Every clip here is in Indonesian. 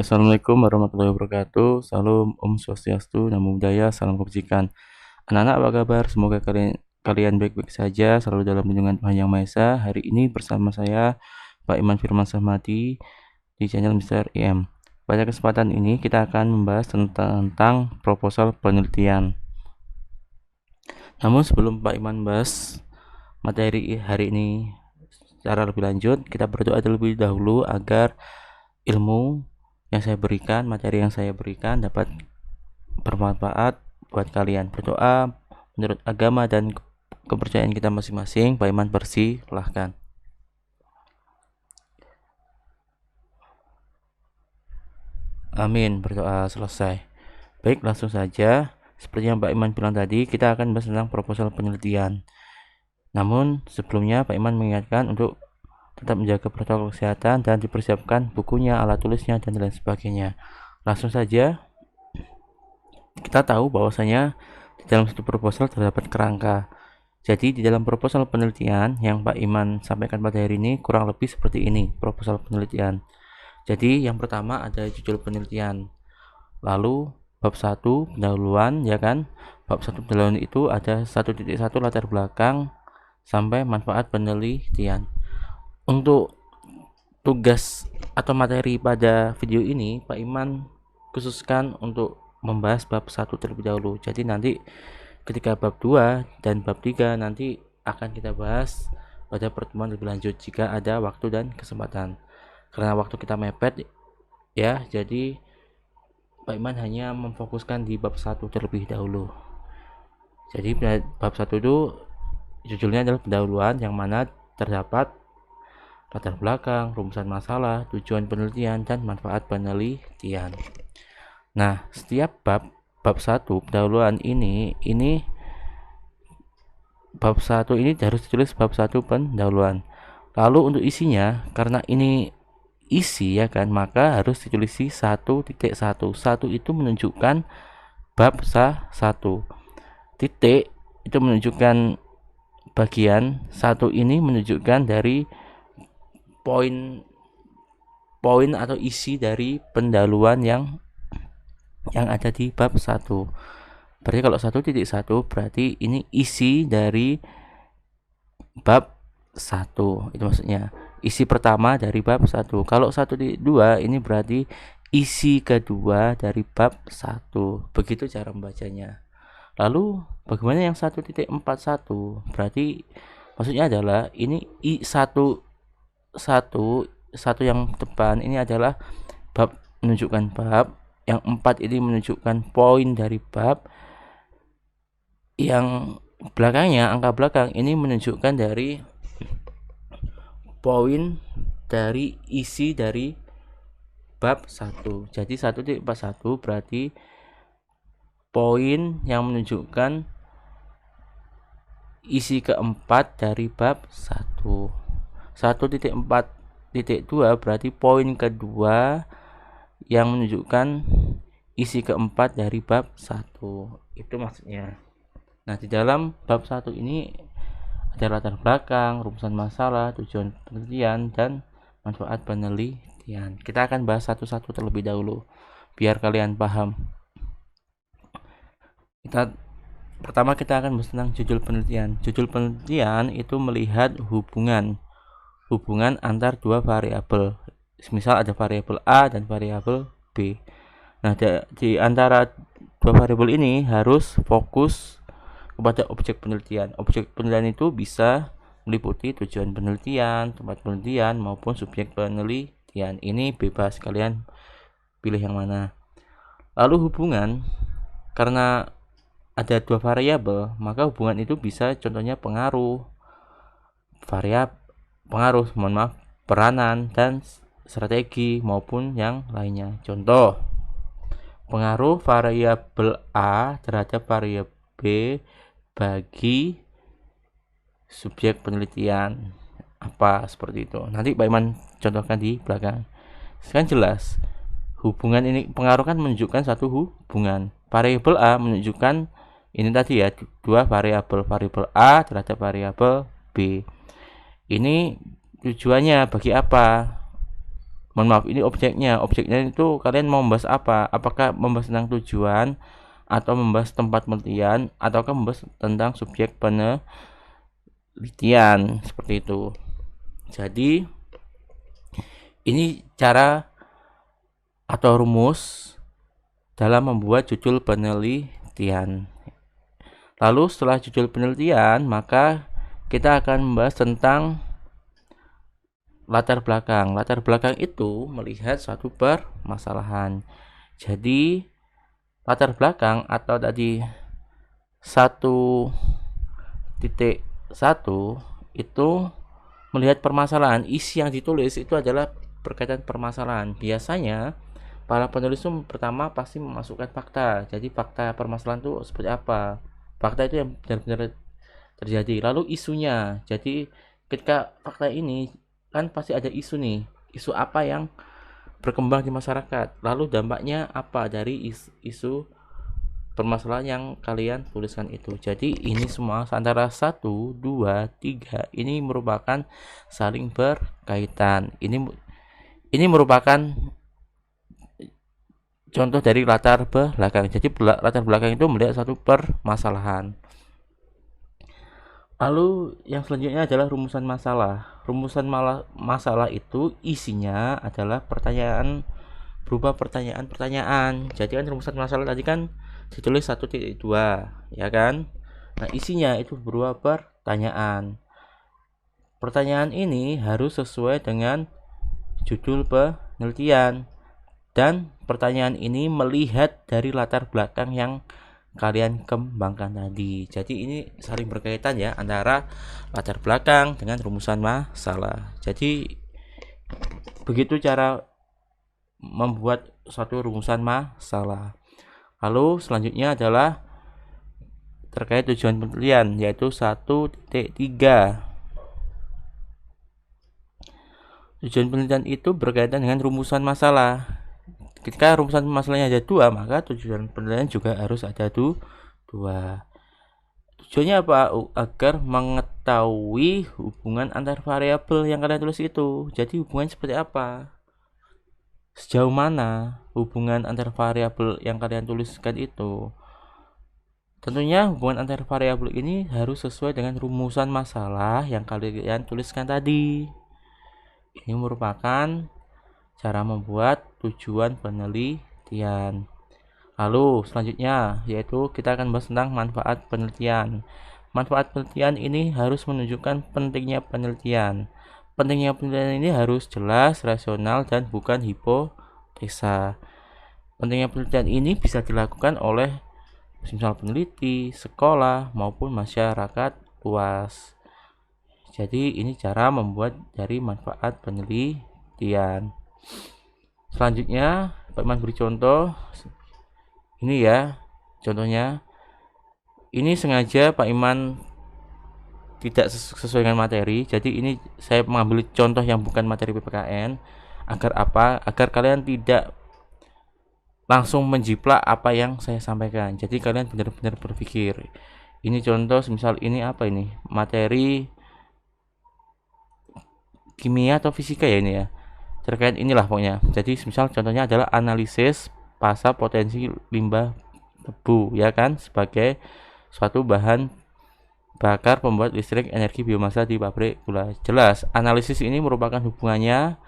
Baik, assalamualaikum warahmatullahi wabarakatuh. Salam Om Swastiastu, Namo Buddhaya, salam kebajikan. Anak-anak apa kabar? Semoga kalian baik-baik saja, selalu dalam lindungan Tuhan Yang Maha Esa. Hari ini bersama saya Pak Iman Firman Sahmadi di channel Mister IM. Pada kesempatan ini kita akan membahas tentang proposal penelitian. Namun sebelum Pak Iman bahas materi hari ini secara lebih lanjut, kita berdoa terlebih dahulu agar ilmu yang saya berikan, materi yang saya berikan dapat bermanfaat buat kalian. Berdoa menurut agama dan kepercayaan kita masing-masing. Pak Iman persilahkan. Amin. Berdoa selesai. Baik, langsung saja. Seperti yang Pak Iman bilang tadi, kita akan bahas tentang proposal penelitian. Namun sebelumnya Pak Iman mengingatkan untuk tetap menjaga protokol kesehatan dan dipersiapkan bukunya, alat tulisnya, dan lain sebagainya. Langsung saja, kita tahu bahwasanya di dalam satu proposal terdapat kerangka. Jadi di dalam proposal penelitian yang Pak Iman sampaikan pada hari ini kurang lebih seperti ini proposal penelitian. Jadi yang pertama ada judul penelitian. Lalu bab 1 pendahuluan, ya kan? Bab 1 pendahuluan itu ada 1.1 latar belakang sampai manfaat penelitian. Untuk tugas atau materi pada video ini Pak Iman khususkan untuk membahas bab 1 terlebih dahulu. Jadi nanti ketika bab 2 dan bab 3 nanti akan kita bahas pada pertemuan lebih lanjut jika ada waktu dan kesempatan. Karena waktu kita mepet ya, jadi Pak Iman hanya memfokuskan di bab 1 terlebih dahulu. Jadi bab 1 itu judulnya adalah pendahuluan, yang mana terdapat latar belakang, rumusan masalah, tujuan penelitian, dan manfaat penelitian. Nah, setiap bab 1 pendahuluan ini bab 1 ini harus ditulis bab 1 pendahuluan. Lalu untuk isinya, karena ini isi ya kan, maka harus ditulis 1.1. 1 itu menunjukkan bab 1. Titik itu menunjukkan bagian, 1 ini menunjukkan dari poin atau isi dari pendahuluan yang ada di bab 1. Berarti kalau 1.1 berarti ini isi dari bab 1. Itu maksudnya isi pertama dari bab 1. Kalau 1.2 ini berarti isi kedua dari bab 1. Begitu cara membacanya. Lalu bagaimana yang 1.41? Berarti maksudnya adalah ini satu yang depan ini adalah bab, menunjukkan bab. Yang 4 ini menunjukkan poin dari bab. Yang belakangnya, angka belakang ini menunjukkan dari poin dari isi dari bab 1. Jadi 1.41 berarti poin yang menunjukkan isi keempat dari bab 1. 1.4.2 berarti poin kedua yang menunjukkan isi keempat dari bab 1. Itu maksudnya. Nah, di dalam bab 1 ini ada latar belakang, rumusan masalah, tujuan penelitian, dan manfaat penelitian. Kita akan bahas satu-satu terlebih dahulu biar kalian paham. Pertama kita akan bahas tentang judul penelitian. Judul penelitian itu melihat hubungan antar dua variabel. Misal ada variabel A dan variabel B. Nah, di antara dua variabel ini harus fokus kepada objek penelitian. Objek penelitian itu bisa meliputi tujuan penelitian, tempat penelitian, maupun subjek penelitian. Ini bebas, kalian pilih yang mana. Lalu hubungan, karena ada dua variabel, maka hubungan itu bisa contohnya pengaruh, peranan, dan strategi maupun yang lainnya. Contoh, pengaruh variabel A terhadap variabel B bagi subjek penelitian apa, seperti itu. Nanti Pak Iman contohkan di belakang. Sekarang jelas hubungan ini, pengaruh kan menunjukkan satu hubungan. Variabel A menunjukkan ini tadi ya, dua variabel A terhadap variabel B. Ini tujuannya bagi apa? mohon maaf, ini objeknya itu kalian mau membahas apa, apakah membahas tentang tujuan atau membahas tempat penelitian ataukah membahas tentang subjek penelitian, seperti itu. Jadi ini cara atau rumus dalam membuat judul penelitian. Lalu setelah judul penelitian, maka kita akan membahas tentang latar belakang. Latar belakang itu melihat suatu permasalahan. Jadi latar belakang atau tadi 1.1 itu melihat permasalahan. Isi yang ditulis itu adalah berkaitan permasalahan. Biasanya para penulis itu pertama pasti memasukkan fakta. Jadi fakta permasalahan itu seperti apa? Fakta itu yang benar-benar terjadi. Lalu isunya. Jadi ketika fakta ini kan pasti ada isu nih. Isu apa yang berkembang di masyarakat. Lalu dampaknya apa dari isu permasalahan yang kalian tuliskan itu. Jadi ini semua antara 1, 2, 3 ini merupakan saling berkaitan. Ini merupakan contoh dari latar belakang. Jadi latar belakang itu melihat satu permasalahan. Lalu yang selanjutnya adalah rumusan masalah. Rumusan masalah itu isinya adalah pertanyaan, berupa pertanyaan-pertanyaan. Jadi kan rumusan masalah tadi kan ditulis 1.2, ya kan? Nah, isinya itu berupa pertanyaan. Pertanyaan ini harus sesuai dengan judul penelitian. Dan pertanyaan ini melihat dari latar belakang yang kalian kembangkan tadi. Jadi ini saling berkaitan ya antara latar belakang dengan rumusan masalah. Jadi begitu cara membuat suatu rumusan masalah. Lalu selanjutnya adalah terkait tujuan penelitian, yaitu 1.3. Tujuan penelitian itu berkaitan dengan rumusan masalah. Ketika rumusan masalahnya ada 2, maka tujuan penelitian juga harus ada 2. Tujuannya apa? Agar mengetahui hubungan antar variabel yang kalian tulis itu. Jadi hubungan seperti apa? Sejauh mana hubungan antar variabel yang kalian tuliskan itu? Tentunya hubungan antar variabel ini harus sesuai dengan rumusan masalah yang kalian tuliskan tadi. Ini merupakan cara membuat tujuan penelitian. Lalu selanjutnya yaitu kita akan bahas tentang manfaat penelitian. Manfaat penelitian ini harus menunjukkan pentingnya penelitian. Pentingnya penelitian ini harus jelas, rasional, dan bukan hipotesa. Pentingnya penelitian ini bisa dilakukan oleh misal peneliti, sekolah, maupun masyarakat luas. Jadi ini cara membuat dari manfaat penelitian. Selanjutnya Pak Iman beri contoh. Ini ya contohnya. Ini sengaja Pak Iman tidak sesuai dengan materi. Jadi ini saya mengambil contoh yang bukan materi PPKN. Agar apa? Agar kalian tidak langsung menjiplak apa yang saya sampaikan. Jadi kalian benar-benar berpikir. Ini contoh misal ini apa ini? Materi kimia atau fisika ya ini ya. Terkait inilah pokoknya. Jadi misal contohnya adalah analisis pasa potensi limbah tebu, ya kan, sebagai suatu bahan bakar pembuat listrik energi biomasa di pabrik gula. Jelas, analisis ini merupakan hubungannya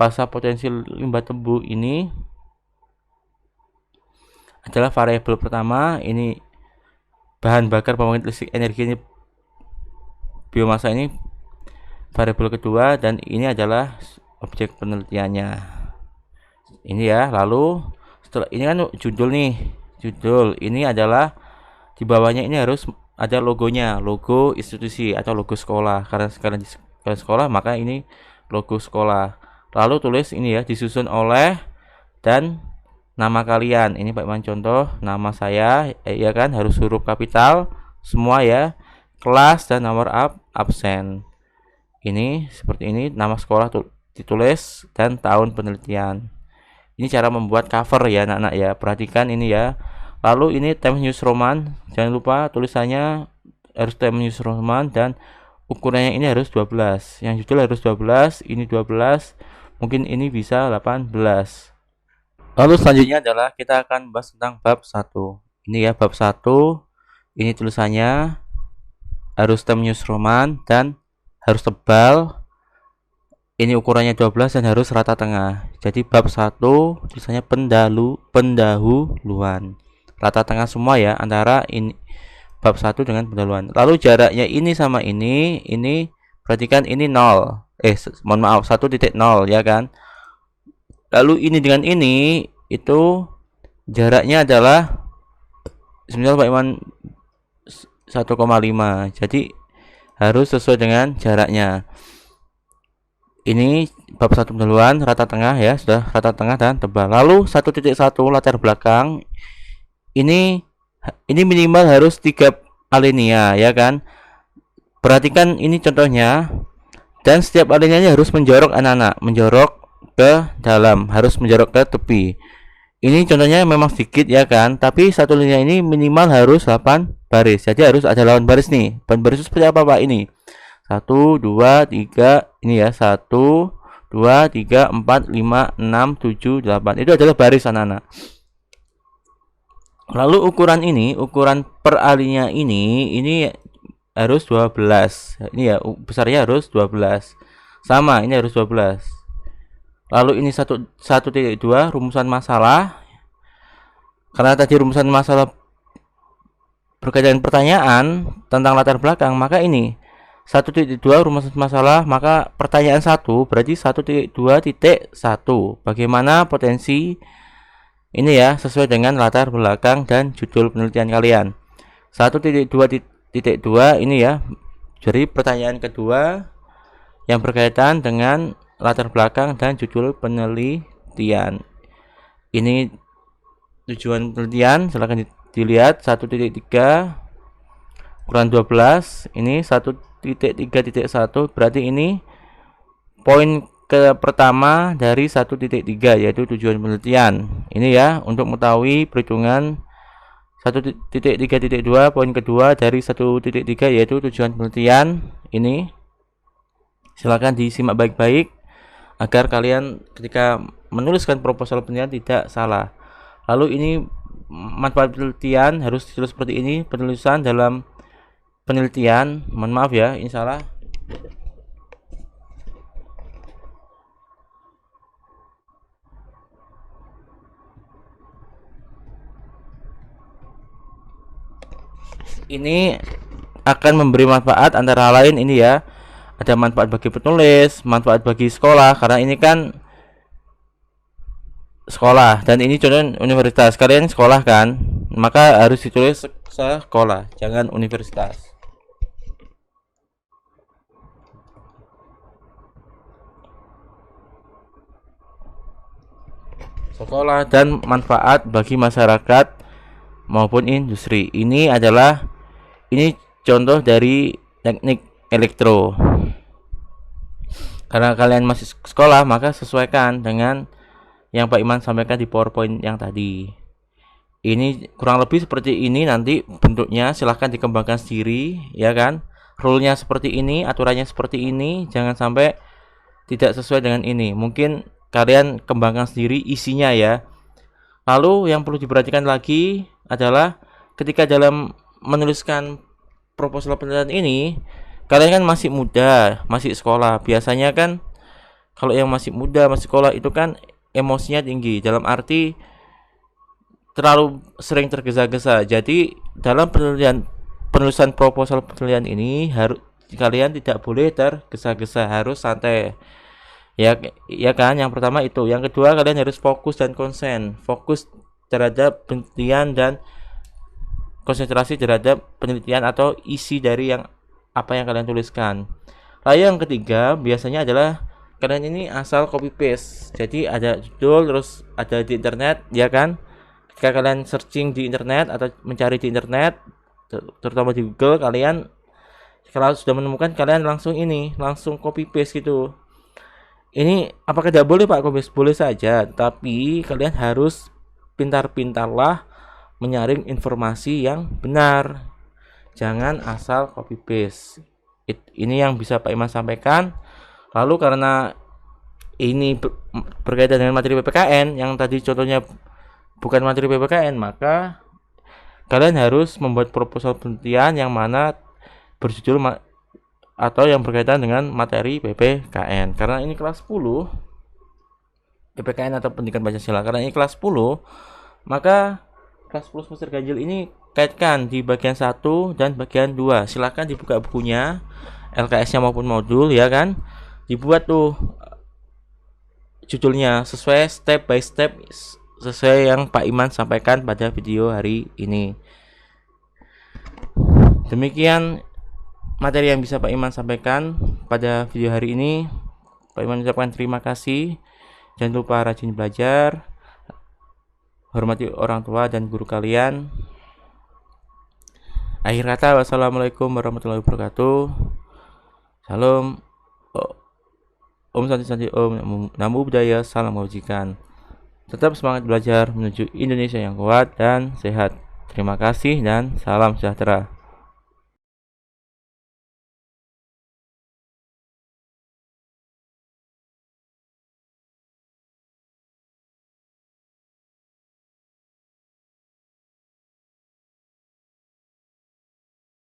pasa potensi limbah tebu ini adalah variabel pertama, ini bahan bakar pembangkit listrik energi ini biomasa ini variabel kedua, dan ini adalah objek penelitiannya. Ini ya. Lalu setelah ini kan judul nih. Judul ini adalah di bawahnya ini harus ada logonya, logo institusi atau logo sekolah. Karena sekarang di sekolah maka ini logo sekolah. Lalu tulis ini ya, disusun oleh dan nama kalian. Ini Pak Iman contoh, nama saya ya kan harus huruf kapital semua ya. Kelas dan nomor absen. Ini seperti ini, nama sekolah ditulis dan tahun penelitian. Ini cara membuat cover ya anak-anak ya. Perhatikan ini ya. Lalu ini Times News Roman. Jangan lupa tulisannya harus Times News Roman dan ukurannya ini harus 12. Yang judul harus 12, ini 12. mungkin ini bisa 18. Lalu selanjutnya adalah kita akan bahas tentang bab 1. Ini ya bab 1. Ini tulisannya harus temius roman dan harus tebal. Ini ukurannya 12 dan harus rata tengah. Jadi bab 1 tulisannya pendahuluan. Rata tengah semua ya antara ini bab 1 dengan pendahuluan. Lalu jaraknya ini sama ini perhatikan ini 0. Mohon maaf 1.0 ya kan. Lalu ini dengan ini itu jaraknya adalah sebenarnya Pak Iman 1,5. Jadi harus sesuai dengan jaraknya. Ini bab 1 pendahuluan rata tengah ya, sudah rata tengah dan tebal. Lalu 1.1 latar belakang. Ini minimal harus 3 alinea ya kan. Perhatikan ini contohnya. Dan setiap alinea harus menjorok anak-anak, menjorok ke dalam, harus menjorok ke tepi. Ini contohnya memang sedikit ya kan, tapi satu linia ini minimal harus 8 baris. Jadi harus ada 8 baris nih. 8 baris itu seperti apa Pak ini? 1 2 3 ini ya, 1 2 3 4 5 6 7 8. Itu adalah baris anak-anak. Lalu ukuran per alinea ini harus 12. Ini ya besarnya harus 12. Sama, ini harus 12. Lalu ini 1.2 rumusan masalah. Karena tadi rumusan masalah berkaitan pertanyaan tentang latar belakang, maka ini 1.2 rumusan masalah, maka pertanyaan 1 berarti 1.2.1. Bagaimana potensi ini ya sesuai dengan latar belakang dan judul penelitian kalian. 1.2.2 ini ya. Jadi pertanyaan kedua yang berkaitan dengan latar belakang dan judul penelitian. Ini tujuan penelitian, silahkan dilihat 1.3 ukuran 12. Ini 1.3.1 berarti ini poin ke pertama dari 1.3 yaitu tujuan penelitian. Ini ya untuk mengetahui perhitungan 1.3.2 poin kedua dari 1.3 yaitu tujuan penelitian. Ini silakan disimak baik-baik agar kalian ketika menuliskan proposal penelitian tidak salah. Lalu ini manfaat penelitian harus ditulis seperti ini, penulisan dalam penelitian. Mohon maaf ya, ini salah. Ini akan memberi manfaat antara lain ini ya. Ada manfaat bagi penulis, manfaat bagi sekolah karena ini kan sekolah dan ini contohnya universitas. Kalian sekolah kan, maka harus ditulis sekolah, jangan universitas. Sekolah dan manfaat bagi masyarakat maupun industri. Ini contoh dari teknik elektro. Karena kalian masih sekolah, maka sesuaikan dengan yang Pak Iman sampaikan di PowerPoint yang tadi. Ini kurang lebih seperti ini nanti bentuknya, silahkan dikembangkan sendiri ya kan. Rule-nya seperti ini, aturannya seperti ini, jangan sampai tidak sesuai dengan ini. Mungkin kalian kembangkan sendiri isinya ya. Lalu yang perlu diperhatikan lagi adalah ketika dalam menuliskan proposal penelitian ini, kalian kan masih muda, masih sekolah. Biasanya kan kalau yang masih muda, masih sekolah itu kan emosinya tinggi, dalam arti terlalu sering tergesa-gesa. Jadi dalam penulisan proposal penelitian ini harus kalian tidak boleh tergesa-gesa, harus santai. Ya kan, yang pertama itu. Yang kedua, kalian harus fokus dan konsen. Fokus terhadap penelitian dan konsentrasi terhadap penelitian atau isi dari apa yang kalian tuliskan. Lalu yang ketiga biasanya adalah kalian ini asal copy paste. Jadi ada judul terus ada di internet ya kan. Ketika kalian searching di internet atau mencari di internet terutama di Google, kalian kalau sudah menemukan kalian langsung copy paste gitu. Ini apakah tidak boleh Pak? Boleh saja, tapi kalian harus pintar-pintarlah menyaring informasi yang benar. Jangan asal copy paste. Ini yang bisa Pak Iman sampaikan. Lalu karena ini berkaitan dengan materi PPKN yang tadi contohnya bukan materi PPKN, maka kalian harus membuat proposal penelitian yang mana berjudul atau yang berkaitan dengan materi PPKN. Karena ini kelas 10 PPKN atau Pendidikan Pancasila, karena ini kelas 10, maka kelas 10 semester ganjil ini kaitkan di bagian 1 dan bagian 2. Silakan dibuka bukunya, LKS-nya maupun modul ya kan. Dibuat tuh judulnya sesuai step by step sesuai yang Pak Iman sampaikan pada video hari ini. Demikian materi yang bisa Pak Iman sampaikan pada video hari ini. Pak Iman ucapkan terima kasih. Jangan lupa rajin belajar, hormati orang tua dan guru kalian. Akhir kata, wassalamualaikum warahmatullahi wabarakatuh. Salam, Om Santi Santi Om, Namo Buddhaya, salam kebajikan. Tetap semangat belajar menuju Indonesia yang kuat dan sehat. Terima kasih dan salam sejahtera.